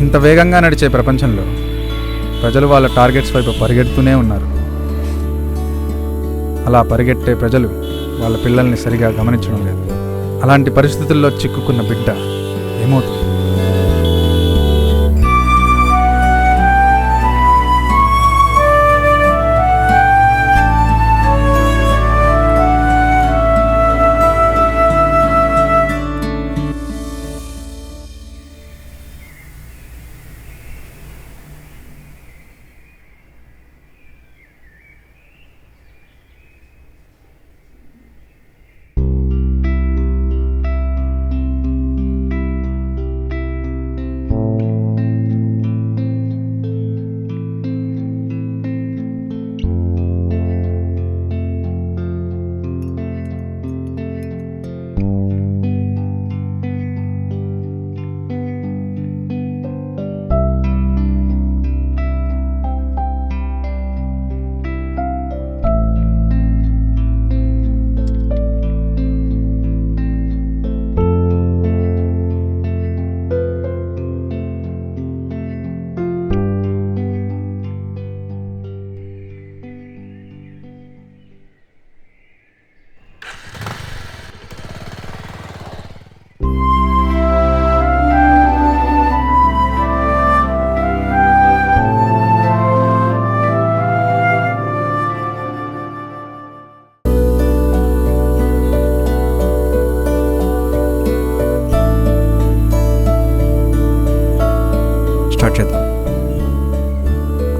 ఇంత వేగంగా నడిచే ప్రపంచంలో ప్రజలు వాళ్ళ టార్గెట్స్ వైపు పరిగెడుతూనే ఉన్నారు. అలా పరిగెట్టే ప్రజలు వాళ్ళ పిల్లల్ని సరిగా గమనించడం లేదు. అలాంటి పరిస్థితుల్లో చిక్కుకున్న బిడ్డ ఏమవుతుంది?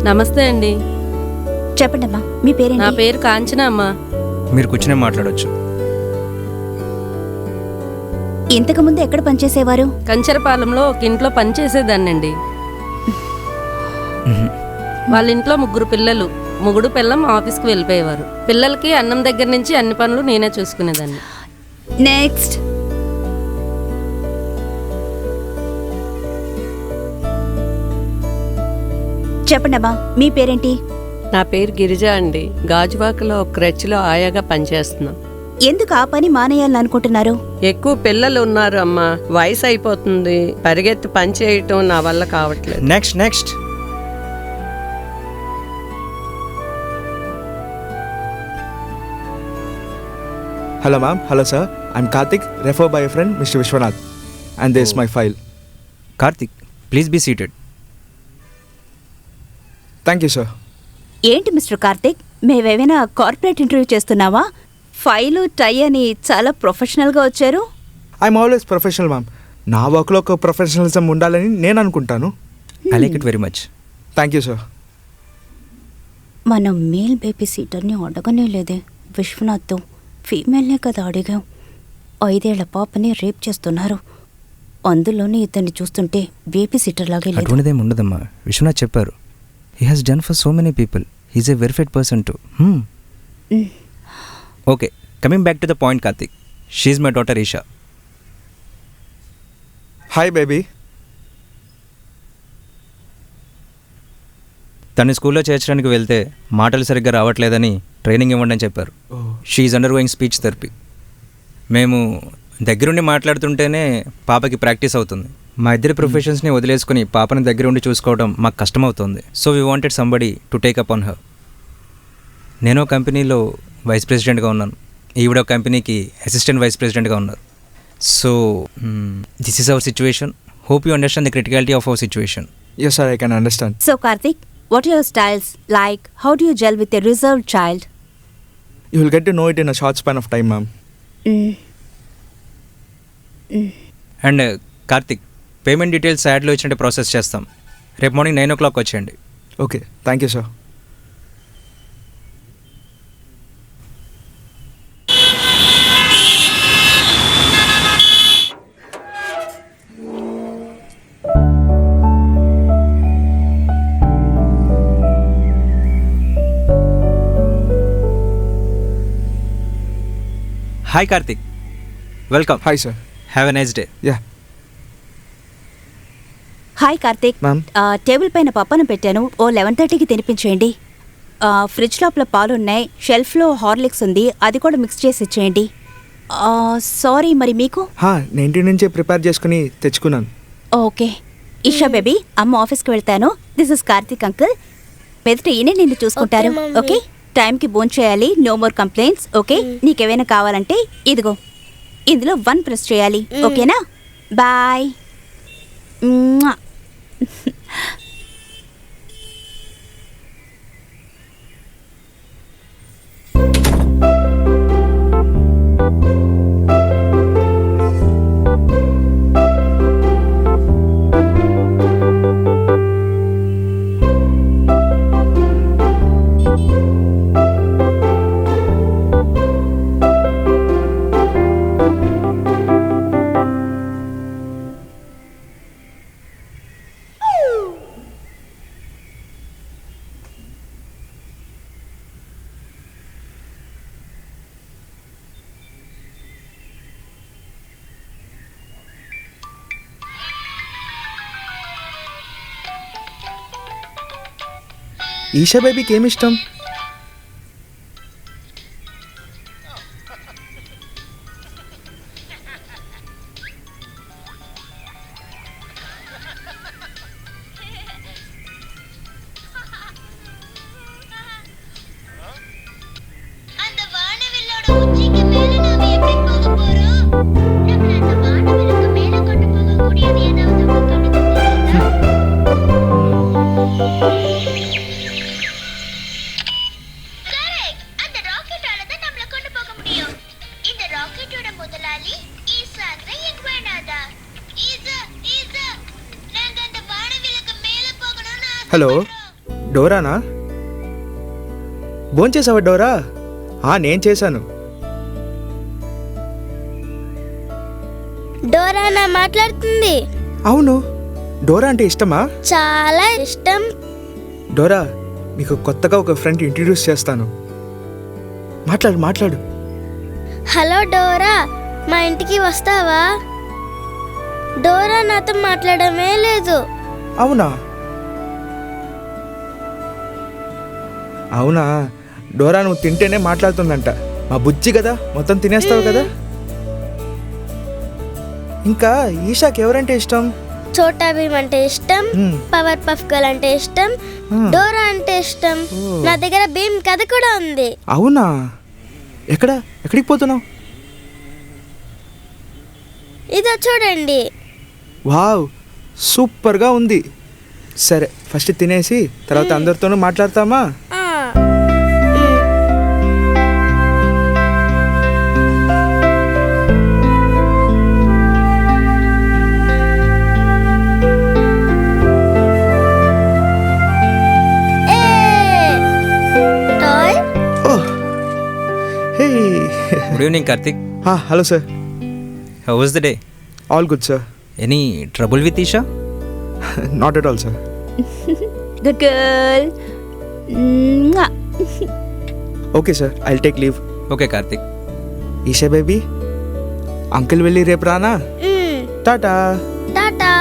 నమస్తే అండి. చెప్పండమ్మా, మీ పేరేంటి? నా పేరు కాంచన అమ్మా. మీరు కూర్చునే మాట్లాడొచ్చు. ఇంతకు ముందు ఎక్కడ పనిచేసేవారు? కంచరపాలెంలో ఒక ఇంట్లో పనిచేసేదాన్నండి. వాళ్ళ ఇంట్లో 3 పిల్లలు, మొగుడు పిల్లం ఆఫీస్కి వెళ్ళిపోయేవారు. పిల్లలకి అన్నం దగ్గర నుంచి అన్ని పనులు నేనే చూసుకునేదాన్ని. నెక్స్ట్. చెప్పండమ్మా, మీ పేరేంటి? నా పేరు గిరిజ అండి. గాజువాకలో ఒక క్రచ్లో ఆయాగా పనిచేస్తున్నాం. ఎందుకు ఆ పని మానేయాలని అనుకుంటున్నారు? ఎక్కువ పిల్లలు ఉన్నారు అమ్మా, వయసు అయిపోతుంది, పరిగెత్తి పని చేయటం నా వల్ల కావట్లేదు. Next. Hello ma'am, hello sir. I'm Karthik, referred by a friend, Mr. Vishwanath. And this is my file. Karthik, please be seated. Thank you sir. ఏంటి మిస్టర్ కార్తిక్, మేమేమైనా కార్పొరేట్ ఇంటర్వ్యూ చేస్తున్నావా? ఫైలు టై అని చాలా ప్రొఫెషనల్గా వచ్చారు. I'm always professional ma'am. నా వర్క్లో ఒక ప్రొఫెషనలిజం ఉండాలని నేను అనుకుంటాను. I like it very much. Thank you sir. మనం మేల్ బేబీ సీటర్ని అడగనే లేదే విశ్వనాథ్తో. ఫీమేల్నే కదా అడిగాం. 5 ఏళ్ల పాపని రేప్ చేస్తున్నారు. అందులోనే ఇతన్ని చూస్తుంటే బేబీ సీటర్ లాగే లేదు. అటువంటిదేం ఉండదమ్మా, విశ్వనాథ్ చెప్పారు. He has done for so many people. He's a verified person too. Okay, coming back to the point Karthik. She is my daughter Isha. Hi baby. తను స్కూల్లో చేర్చడానికి వెళ్తే మాటలు సరిగ్గా రావట్లేదని ట్రైనింగ్ ఇవ్వండి అని చెప్పారు. She is under going speech therapy. మేము దగ్గరుండి మాట్లాడుతుంటేనే పాపకి ప్రాక్టీస్ అవుతుంది. మా ఇద్దరి ప్రొఫెషన్స్ని వదిలేసుకుని పాపని దగ్గర ఉండి చూసుకోవడం మాకు కష్టమవుతుంది. So we wanted somebody to take up on her. నేను కంపెనీలో వైస్ ప్రెసిడెంట్గా ఉన్నాను, ఈవిడ కంపెనీకి అసిస్టెంట్ వైస్ ప్రెసిడెంట్గా ఉన్నారు. So this is our situation. Hope you understand the criticality of our situation. Yes sir, I can understand. So Karthik, what are your styles like? How do you gel with a reserved child? You will get to know it in a short span of time ma'am. And Karthik, payment details యాడ్లో ఇచ్చినట్టు process చేస్తాం. రేపు morning 9 o'clock వచ్చేయండి. Okay, thank you sir. Hi Karthik, welcome. Hi sir. Have a nice day. Yeah. Hi Karthik. Ma'am. Table పైన పప్పను పెట్టాను, ఓ 11:30కి తినిపించేయండి. Fridge లోపల పాలున్నాయి, షెల్ఫ్లో Horlicks ఉంది, అది కూడా మిక్స్ చేసి ఇచ్చేయండి. సారీ, మరి మీకు? నేను ఇంటి నుంచే ప్రిపేర్ చేసుకుని తెచ్చుకున్నాను. ఓకే. ఇషా బేబీ, అమ్మ ఆఫీస్కి వెళ్తాను. This is Karthik uncle. పెద్దట ఈయనే నిన్ను చూసుకుంటారు. Okay, mummy. ఓకే, టైంకి భోన్ చేయాలి. No more complaints. ఓకే, నీకేమైనా కావాలంటే ఇదిగో ఇందులో 1 ప్రెస్ చేయాలి. ఓకేనా? బాయ్. ఈషా బేబీకి ఏమి ఇష్టం? அந்த வானவில்லோட உச்சிக்கு மேல நாம எப்படி போக போறோம்? நம்மள அந்த வானவில்லுக்கு மேல கொண்டு போகக்கூடியது ஏதாவது உங்க கண்ணுக்கு தெரியுதா? Correct. அந்த ராக்கெட்டால தான் நம்மள கொண்டு போக முடியும். இந்த ராக்கெட்டோட முதலாளி ஈசாக்ல எக்வேனாதா. ஈசா நாங்க அந்த வானவில்லுக்கு மேல போகணும்னு హలో, డోరానా? భోంచేసావా డోరా? నేను చేశాను. డోరానా మాట్లాడుతుంది. అవును, డోరా అంటే ఇష్టమా? చాలా ఇష్టం. డోరా, నీకు కొత్తగా ఒక ఫ్రెండ్ ఇంట్రడ్యూస్ చేస్తాను. మాట్లాడు. హలో డోరా, మా ఇంటికి వస్తావా? డోరా నాతో మాట్లాడమే లేదు. అవునా, డోరా నువ్వు తింటేనే మాట్లాడుతుందంట. మా బుజ్జి కదా, మొత్తం తినేస్తావు కదా. ఇంకా ఈషాకి ఎవరంటే ఇష్టం? చోటా భీమ్ అంటే ఇష్టం, పవర్ పఫ్ గర్ల్ అంటే ఇష్టం, డోరా అంటే ఇష్టం. నా దగ్గర భీమ్ కథ కూడా ఉంది. అవునా? ఎక్కడికి పోతున్నావు? ఇదో చూడండి. వావ్, సూపర్గా ఉంది. సరే, ఫస్ట్ తినేసి తర్వాత అందరితోనూ మాట్లాడతామా? ఆ. టాయ్. హే. Good evening Karthik. Hello sir. How was the day? All good sir. Any trouble with Isha? Not at all sir. Good girl. Okay sir, I'll take leave. Okay Karthik. Isha baby, uncle వెళ్ళి రేపు రానా? టాటా. టాటా.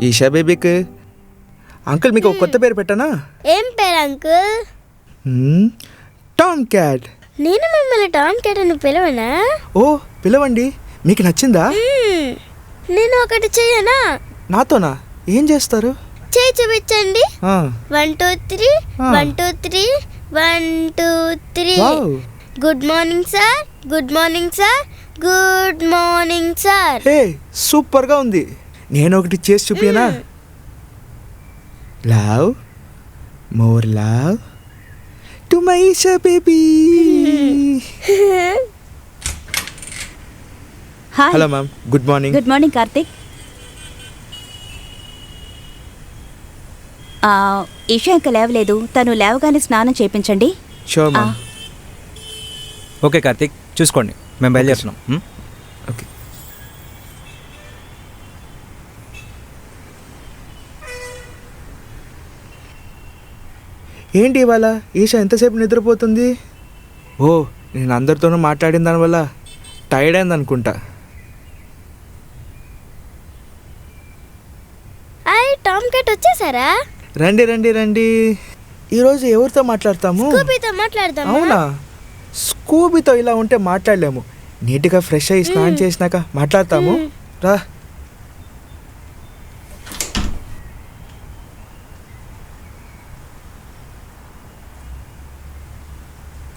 ఈషా బేబీకి అంకుల్ మీకు ఒక కొత్త పేరు పెట్టానా? ఏం పేరు అంకుల్? Tom cat. నేను మిమ్మల్ని టామ్ క్యాట్ అని పిలవనా? ఓ, పిలవండి. మీకు నచ్చిందా? నేను ఒకటి చెయ్యనా? నాతోనా? ఏం చేస్తారు? చేయి చూపించండి. 1 2 3 Ah. 1 2 3 1 2 3. Wow. Good morning sir, good morning sir, good morning sir. Hey, సూపర్గా ఉంది. నేను ఒకటి చేసి చూపియనా? Love, more love to my Isha baby. Hi. Hello ma'am, good morning. Good morning Karthik. Isha ఇంకా లేవలేదు, తను లేవగానే స్నానం చేయించండి. Sure ma'am. ఓకే కార్తీక్, చూసుకోండి, మేము బయలుదేరుతున్నాం. ఓకే. ఏంటి ఇవాళ ఈషా ఎంతసేపు నిద్రపోతుంది? ఓ, నేను అందరితోనూ మాట్లాడిన దానివల్ల టైర్డ్ అయింది అనుకుంటా. టామ్ కెట్ వచ్చేసారా? రండి రండి రండి. ఈరోజు ఎవరితో మాట్లాడతాము? స్కూబీతో మాట్లాడదామా? అవునా, స్కూబీతో ఇలా ఉంటే మాట్లాడలేము. నీట్గా ఫ్రెష్ అయ్యి స్నానం చేసినాక మాట్లాడతాము. రా.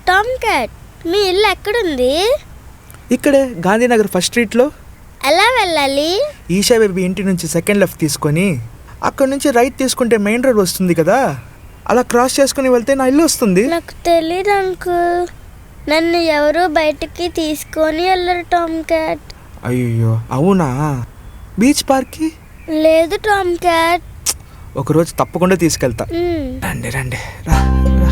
టామ్ కెట్, మీ ఇల్లు ఎక్కడుంది? ఇక్కడే గాంధీనగర్ ఫస్ట్ స్ట్రీట్లో. ఎలా వెళ్ళాలి? ఈషా బేబీ ఇంటి నుంచి సెకండ్ లెఫ్ట్ తీసుకొని అక్కడ నుంచి రైట్ తీసుకుంటే మెయిన్ రోడ్ వస్తుంది కదా, అలా క్రాస్ చేసుకుని వెళ్తే నా ఇల్లు వస్తుంది. నాకు తెలీదు అంకుల్, నన్ను ఎవరు బయటికి తీసుకొని వెళ్ళరు టామ్ కెట్. అయ్యో అవునా? బీచ్ పార్క్కి? లేదు టామ్ కెట్. ఒకరోజు తప్పకుండా తీసుకెళ్తా. రండి రండి, రా రా.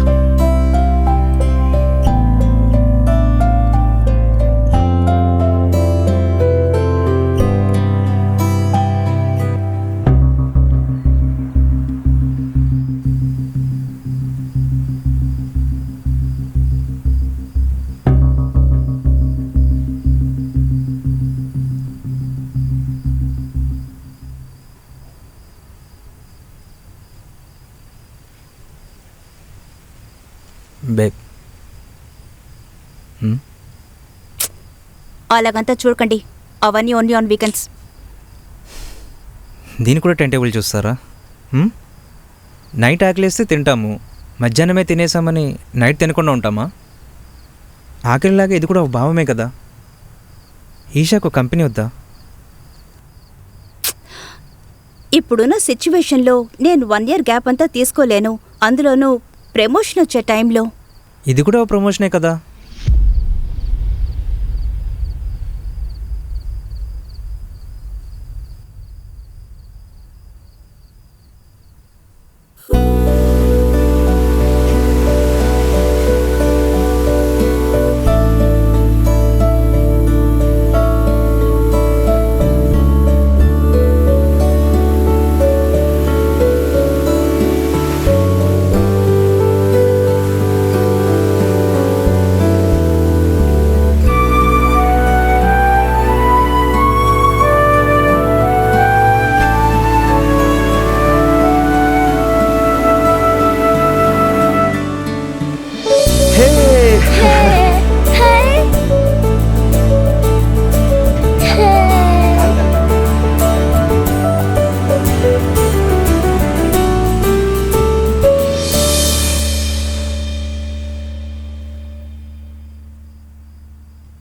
బేబ్, అలాగంతా చూడకండి, అవన్నీ ఓన్లీ ఆన్ వీకెండ్స్. దీన్ని కూడా టైం టేబుల్ చూస్తారా? నైట్ ఆకలిస్తే తింటాము, మధ్యాహ్నమే తినేసామని నైట్ తినకుండా ఉంటామా? ఆకలిలాగా ఇది కూడా ఒక భావమే కదా. ఈషాకు కంపెనీ వద్దా? ఇప్పుడున్న సిచ్యువేషన్లో నేను 1 year గ్యాప్ అంతా తీసుకోలేను, అందులోనూ ప్రమోషన్ వచ్చే టైంలో. ఇది కూడా ఒక ప్రమోషనే కదా.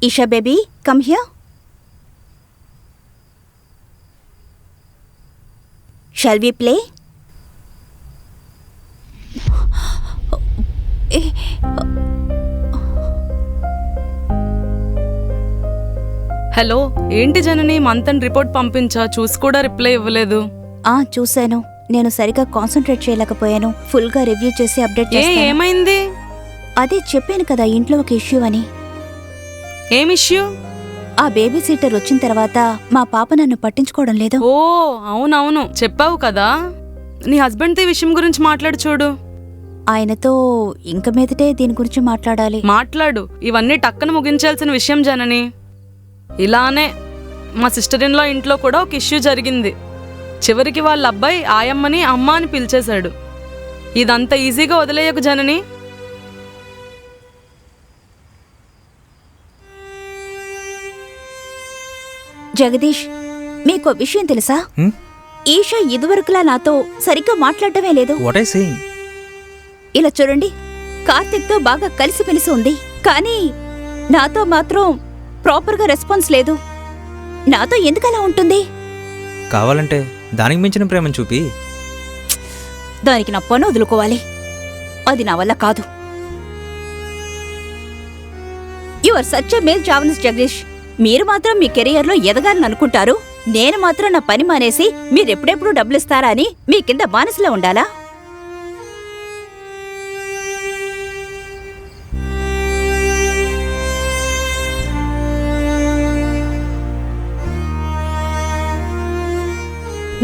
Isha baby, come here. Shall we play? Hello, ఏంటి జనని, మంతన్ రిపోర్ట్ పంపించా, చూసి కూడా రిప్లై ఇవ్వలేదు. చూశాను, నేను సరిగా కాన్సంట్రేట్ చేయలేకపోయాను. ఫుల్గా రివ్యూ చేసి అప్డేట్ చేస్తాను. ఏమైంది? అదే చెప్పాను కదా, ఇంట్లో ఒక ఇష్యూ అని. ఏం ఇష్యూ? ఆ బేబీ సీటర్ వచ్చిన తర్వాత మా పాప నన్ను పట్టించుకోవడం లేదు. ఓ అవునవును, చెప్పావు కదా. నీ హస్బెండ్తో ఈ విషయం గురించి మాట్లాడు చూడు. ఆయనతో ఇంక మీదటే దీని గురించి మాట్లాడాలి. మాట్లాడు, ఇవన్నీ టక్కన ముగించాల్సిన విషయం జనని. ఇలానే మా సిస్టర్ ఇన్ లా ఇంట్లో కూడా ఒక ఇష్యూ జరిగింది. చివరికి వాళ్ళ అబ్బాయి ఆయమ్మని అమ్మ అని పిలిచేశాడు. ఇదంతా ఈజీగా వదిలేయకు జనని. జగదీష్, మీకో విషయం తెలుసా? ఈషా ఇదివరకులా నాతో సరిగ్గా మాట్లాడటమే లేదు. What I saying? ఇలా చూడండి, కార్తిక్తో బాగా కలిసిమెలిసి ఉంది, కానీ నాతో మాత్రం ప్రాపర్గా రెస్పాన్స్ లేదు. నాతో ఎందుకలా ఉంటుంది? కావాలంటే దానికి మించిన ప్రేమను చూపి. దానికి నా పని వదులుకోవాలి, అది నా వల్ల కాదు. You are such a male chauvinist Jagadish. మీరు మాత్రం మీ కెరియర్లో ఎదగాలని అనుకుంటారు, నేను మాత్రం నా పని మానేసి మీరెప్పుడెప్పుడు డబ్బులు ఇస్తారా అని మీ కింద బానిసలో ఉండాలా?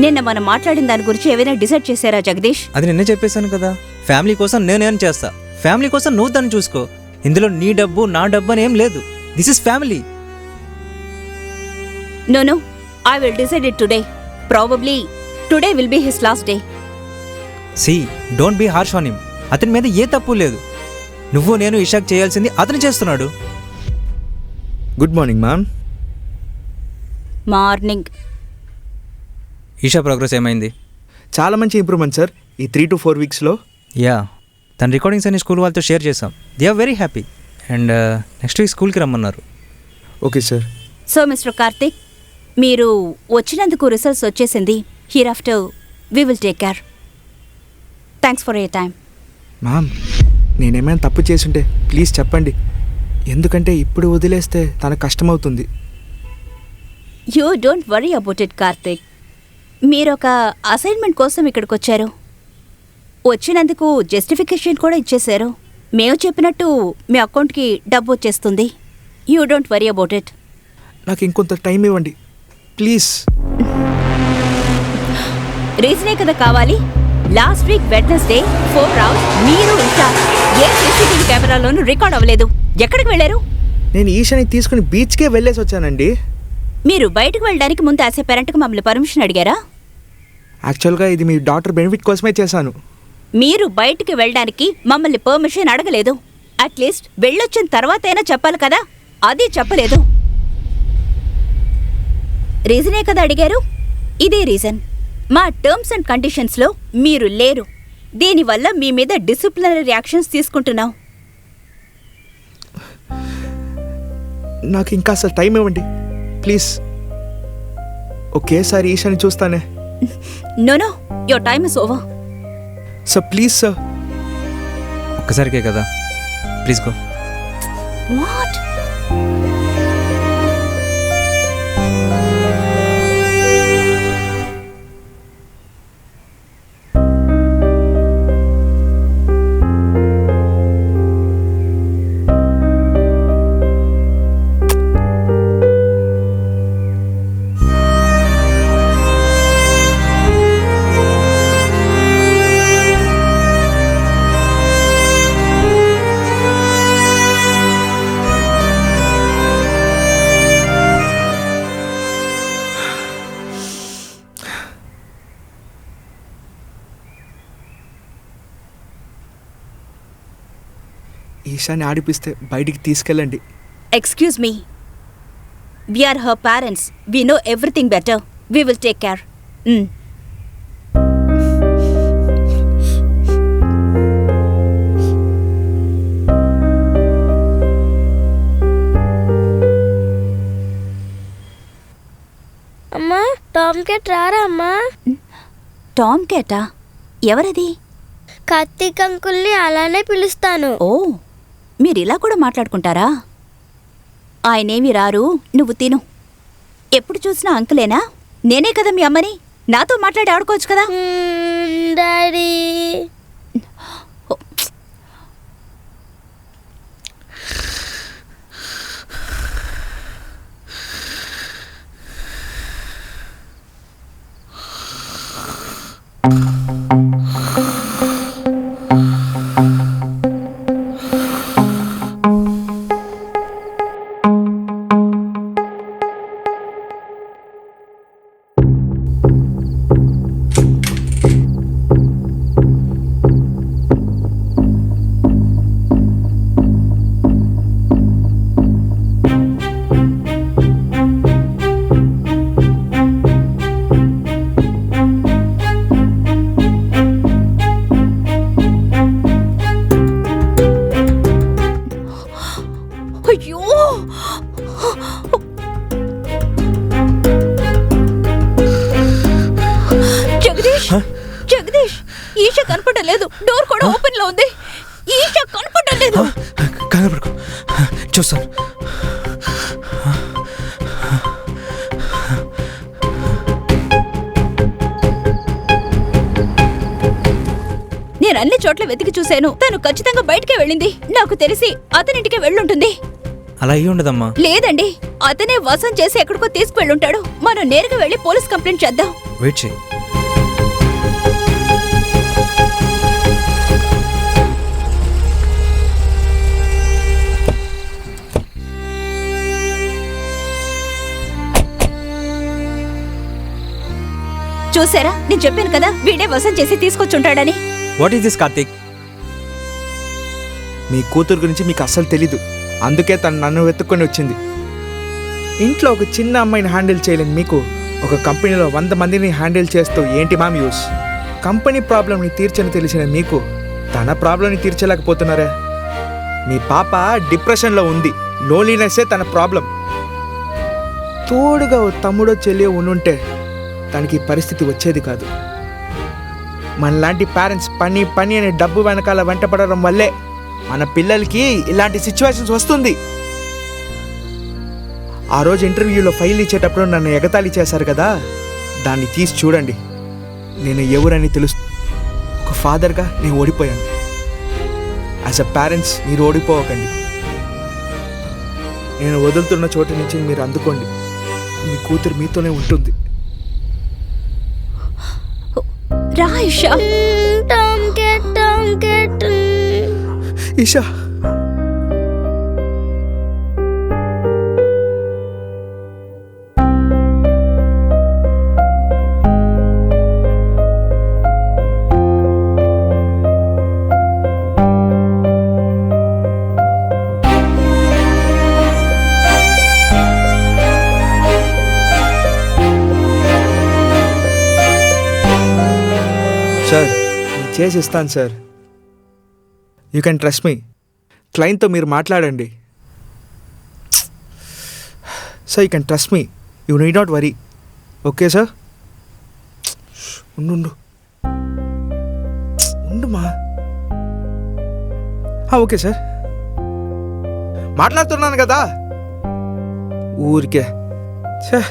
నిన్న మనం మాట్లాడిన దాని గురించి ఏమైనా డిసైడ్ చేశారా జగదీష్? అది నిన్నే చెప్పేశాను కదా, ఫ్యామిలీ కోసం నేనేం చేస్తా, ఫ్యామిలీ కోసం నువ్వు దాన్ని చూసుకో. ఇందులో నీ డబ్బు నా డబ్బు అని ఏం లేదు. This is family. No, I will decide it today. Probably today will be his last day. See, don't be harsh on him. అతని మీద ఏ తప్పు లేదు. నువ్వు నేను ఇషాక్ చేయాల్సింది అతను చేస్తున్నాడు. Good morning ma'am. Morning. Isha progress ఏమైంది? చాలా మంచి ఇంప్రూవ్మెంట్ సార్ ఈ 3 to 4 వీక్స్లో. యా, తన రికార్డింగ్స్ అన్ని స్కూల్ వాళ్ళతో షేర్ చేసాం. They are very happy. And next week స్కూల్కి రమ్మన్నారు. Okay sir. So mister Karthik, మీరు వచ్చినందుకు రిజల్ట్స్ వచ్చేసింది. Hereafter we will take care. Thanks for your time. Ma'am, నేనేమైనా తప్పు చేసుంటే ప్లీజ్ చెప్పండి. ఎందుకంటే ఇప్పుడు వదిలేస్తే తనకు కష్టమవుతుంది. You don't worry about it Karthik. మీరొక అసైన్మెంట్ కోసం ఇక్కడికి వచ్చారు. వచ్చినందుకు జస్టిఫికేషన్ కూడా ఇచ్చేశారు. మేము చెప్పినట్టు మీ అకౌంట్కి డబ్బు వచ్చేస్తుంది. You don't worry about it. నాకు ఇంకొంత టైం ఇవ్వండి ప్లీజ్. రీజనే కదా కావాలి. లాస్ట్ వీక్ వెడ్నెస్డే 4 hours మీరు ఇంకా ఏ సీసీటీవీ కెమెరాలోనూ రికార్డ్ అవ్వలేదు. ఎక్కడికి వెళ్ళారు? నేను ఈషాని తీసుకుని బీచ్కే వెళ్ళేసి వచ్చానండి. మీరు బయటకు వెళ్ళడానికి ముందు యాజ్ ఏ పేరెంట్కి మమ్మల్ని పర్మిషన్ అడిగారా? యాక్చువల్గా ఇది మీ డాక్టర్ బెనిఫిట్ కోసమే చేశాను. మీరు బయటికి వెళ్ళడానికి మమ్మల్ని పర్మిషన్ అడగలేదు. అట్లీస్ట్ వెళ్ళొచ్చిన తర్వాతైనా చెప్పాలి కదా, అది చెప్పలేదు. రీజనే కదా అడిగారు. ఇదే రీజన్. మా టర్మ్స్ అండ్ కండిషన్స్లో మీరు లేరు. దీనివల్ల మీ మీద డిసిప్లినరీ యాక్షన్స్ తీసుకుంటున్నాం. నాకు ఇంకా అసలు టైం ఇవ్వండి ప్లీజ్. ఒకేసారి ఈషాని చూస్తానే. No, your time is over. Sir please sir. ఒక్కసారికే కదా, ప్లీజ్ గో. వాట్? ఈషాని ఆడిపిస్తే బయటికి తీసుకెళ్ళండి. Excuse me. We are her parents. We know everything better. We will take care. అమ్మా, టామ్ కేట్ రారా అమ్మా? టామ్ కేటా? ఎవరది? కార్తీక్ అంకుల్ని అలానే పిలుస్తాను. ఓ, మీరు ఇలా కూడా మాట్లాడుకుంటారా? ఆయనేమి రారు, నువ్వు తిను. ఎప్పుడు చూసినా అంకులేనా? నేనే కదా మీ అమ్మని. నాతో మాట్లాడి ఆడుకోవచ్చు కదా. డాడీ, అయ్యో, జగదీష్, జగదీష్, ఈష కనపడలేదు. లేదు. డోర్ కూడా ఓపెన్ లో ఉంది. ఈష కనపడడం లేదు. కనపడుకో, చూస్తాను. నేను అన్ని చోట్ల వెతికి చూశాను. తను ఖచ్చితంగా బయటికే వెళ్ళింది. నాకు తెలిసి అతనింటికే వెళ్ళుంటుంది. అలా అయ్యి ఉండదమ్మా. లేదండి, అతనే వసం చేసి ఎక్కడికో తీసుకువెళ్ళుంటాడు. మనం నేరుగా వెళ్ళి పోలీస్ కంప్లైంట్ చేద్దాం. వెయిట్ చేయి. చూసారా, నేను చెప్పాను కదా వీడే వసం చేసి తీసుకొచ్చుంటాడని. What is this Karthik? మీ కూతురు గురించి మీకు అస్సలు తెలీదు, అందుకే తను నన్ను వెతుక్కొని వచ్చింది. ఇంట్లో ఒక చిన్న అమ్మాయిని హ్యాండిల్ చేయలేని మీకు ఒక కంపెనీలో 100 మందిని హ్యాండిల్ చేస్తూ ఏంటి మ్యామ్ యూస్? కంపెనీ ప్రాబ్లంని తీర్చని తెలిసిన మీకు తన ప్రాబ్లంని తీర్చలేకపోతున్నారా? మీ పాప డిప్రెషన్లో ఉంది, లోన్లీనెస్సే తన ప్రాబ్లం. తోడుగా ఓ తమ్ముడో చెల్లియో ఉండుంటే తనకి ఈ పరిస్థితి వచ్చేది కాదు. మనలాంటి పేరెంట్స్ పని పని అనే డబ్బు వెనకాల వెంటపడడం వల్లే మన పిల్లలకి ఇలాంటి సిచ్యువేషన్స్ వస్తుంది. ఆ రోజు ఇంటర్వ్యూలో ఫైల్ ఇచ్చేటప్పుడు నన్ను ఎగతాళి చేశారు కదా, దాన్ని తీసి చూడండి. నేను ఎవరని తెలుసు. ఒక ఫాదర్గా నేను ఓడిపోయాను. యాజ్ అ పేరెంట్స్ మీరు ఓడిపోవకండి. నేను వదులుతున్న చోటు నుంచి మీరు అందుకోండి. మీ కూతురు మీతోనే ఉంటుంది. రా ఇషా. ఈషా, సార్ నేను చేసి ఇస్తాను sir. You can trust me. క్లయింట్తో మీరు మాట్లాడండి sir. You can trust me. You need not worry. Okay sir? ఉండు ఉండుమా. ఓకే సార్, మాట్లాడుతున్నాను కదా ఊరికే. సార్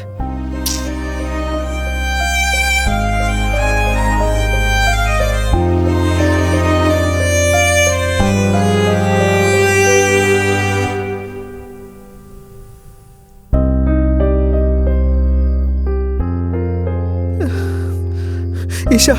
ఈషా,